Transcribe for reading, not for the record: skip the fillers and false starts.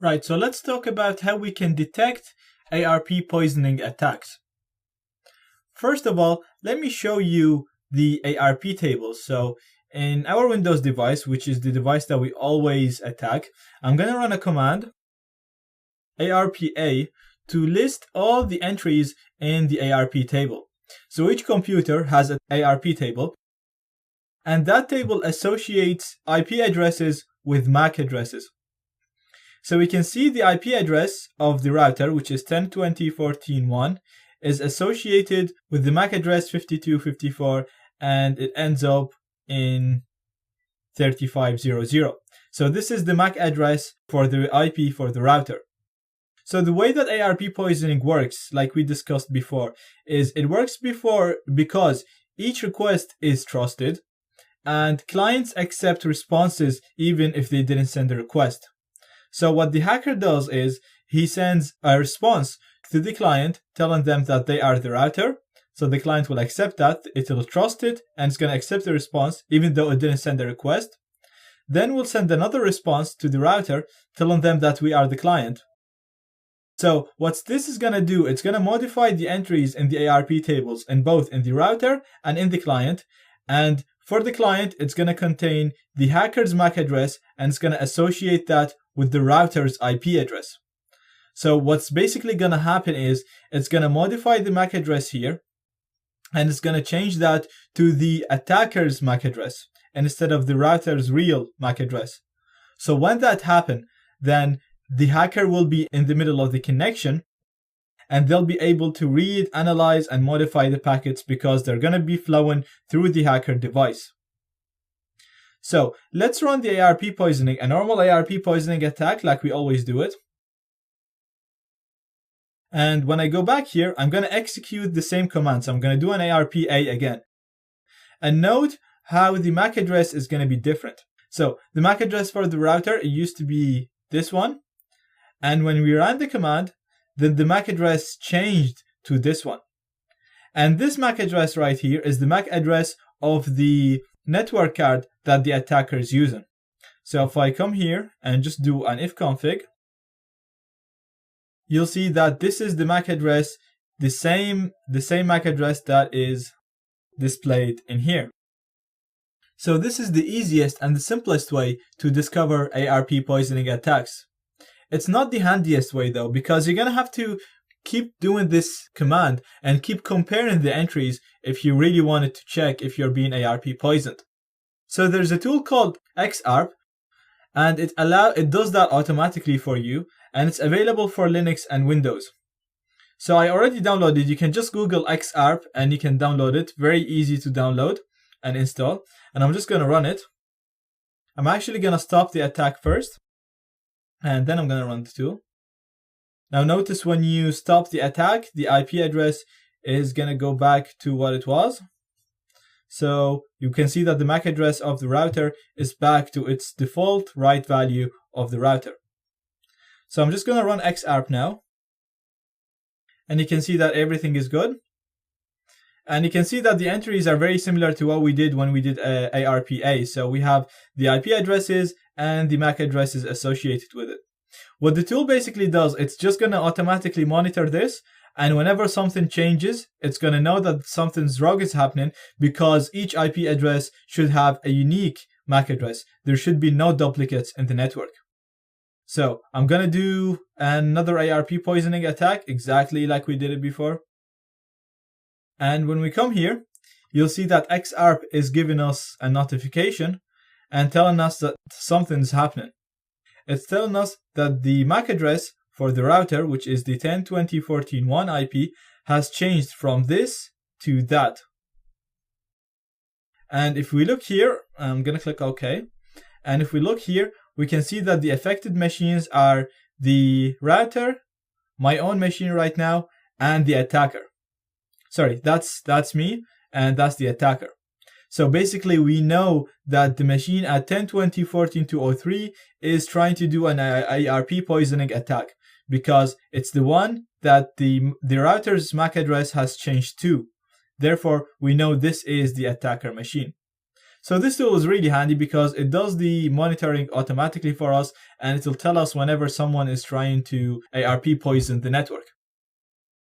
Right, so let's talk about how we can detect ARP poisoning attacks. First of all, let me show you the ARP table. So in our Windows device, which is the device that we always attack, I'm going to run a command, ARPA, to list all the entries in the ARP table. So each computer has an ARP table, and that table associates IP addresses with MAC addresses. So we can see the IP address of the router, which is 10.20.14.1, is associated with the MAC address 52.54, and it ends up in 35.00. So this is the MAC address for the IP for the router. So the way that ARP poisoning works, like we discussed before, is it works because each request is trusted, and clients accept responses even if they didn't send a request. So what the hacker does is he sends a response to the client telling them that they are the router. So the client will accept that, it will trust it, and it's going to accept the response even though it didn't send a request. Then we'll send another response to the router telling them that we are the client. So what this is going to do, it's going to modify the entries in the ARP tables in both in the router and in the client. And for the client, it's going to contain the hacker's MAC address, and it's going to associate that with the router's IP address. So what's basically going to happen is it's going to modify the MAC address here, and it's going to change that to the attacker's MAC address instead of the router's real MAC address. So when that happens, then the hacker will be in the middle of the connection, and they'll be able to read, analyze, and modify the packets because they're going to be flowing through the hacker device. So let's run the ARP poisoning, a normal ARP poisoning attack like we always do it. And when I go back here, I'm going to execute the same command. So I'm going to do an ARPA again. And note how the MAC address is going to be different. So the MAC address for the router, it used to be this one. And when we ran the command, then the MAC address changed to this one. And this MAC address right here is the MAC address of the network card that the attacker is using. So if I come here and just do an ifconfig, you'll see that this is the MAC address, the same MAC address that is displayed in here. So this is the easiest and the simplest way to discover ARP poisoning attacks. It's not the handiest way though, because you're going to have to keep doing this command and keep comparing the entries if you really wanted to check if you're being ARP poisoned. So there's a tool called XARP, and it does that automatically for you, and it's available for Linux and Windows. So I already downloaded. You can just Google XARP and you can download it. Very easy to download and install. And I'm just going to run it. I'm actually going to stop the attack first, and then I'm going to run the tool. Now notice when you stop the attack, the IP address is going to go back to what it was. So you can see that the MAC address of the router is back to its default right value of the router. So I'm just going to run XARP now. And you can see that everything is good. And you can see that the entries are very similar to what we did when we did ARPA. So we have the IP addresses and the MAC addresses associated with it. What the tool basically does, it's just going to automatically monitor this. And whenever something changes, it's going to know that something's wrong is happening because each IP address should have a unique MAC address. There should be no duplicates in the network. So I'm going to do another ARP poisoning attack exactly like we did it before. And when we come here, you'll see that XARP is giving us a notification and telling us that something's happening. It's telling us that the MAC address for the router, which is the 10.20.14.1 IP, has changed from this to that. And if we look here, I'm going to click OK. And if we look here, we can see that the affected machines are the router, my own machine right now, and the attacker. Sorry, that's me, and that's the attacker. So basically, we know that the machine at 10.20.14.203 is trying to do an ARP poisoning attack because it's the one that the router's MAC address has changed to. Therefore, we know this is the attacker machine. So this tool is really handy because it does the monitoring automatically for us, and it will tell us whenever someone is trying to ARP poison the network.